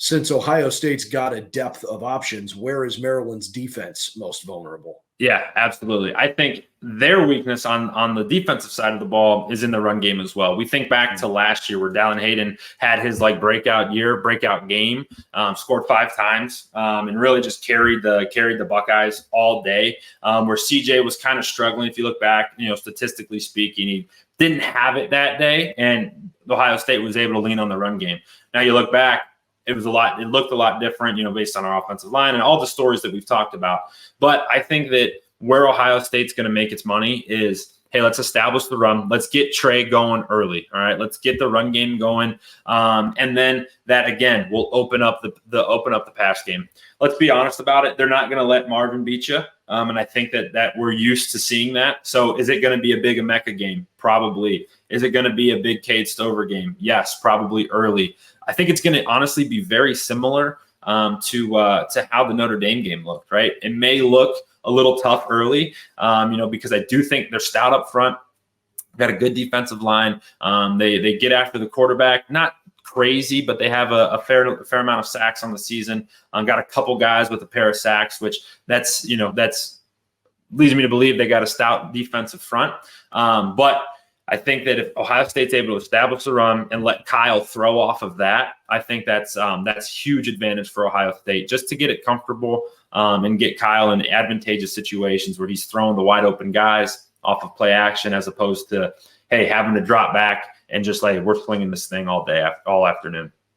since Ohio State's got a depth of options, where is Maryland's defense most vulnerable? Yeah, absolutely. I think their weakness on the defensive side of the ball is in the run game as well. We think back to last year where Dallin Hayden had his breakout game, scored 5 times, and really just carried the Buckeyes all day. Where CJ was kind of struggling. If you look back, statistically speaking, he didn't have it that day, and Ohio State was able to lean on the run game. Now you look back, it looked a lot different, based on our offensive line and all the stories that we've talked about. But I think that where Ohio State's going to make its money is, hey, let's establish the run. Let's get Trey going early. All right, let's get the run game going, and then that again will open up the pass game. Let's be honest about it. They're not going to let Marvin beat you, and I think that we're used to seeing that. So is it going to be a big Emeka game? Probably. Is it going to be a big Cade Stover game? Yes, probably early. I think it's going to honestly be very similar to how the Notre Dame game looked, right? It may look a little tough early, because I do think they're stout up front, got a good defensive line. They get after the quarterback, not crazy, but they have a fair amount of sacks on the season. Got a couple guys with a pair of sacks, which that's leads me to believe they got a stout defensive front. But I think that if Ohio State's able to establish the run and let Kyle throw off of that, I think that's huge advantage for Ohio State, just to get it comfortable and get Kyle in advantageous situations where he's throwing the wide open guys off of play action, as opposed to, hey, having to drop back and just we're swinging this thing all afternoon.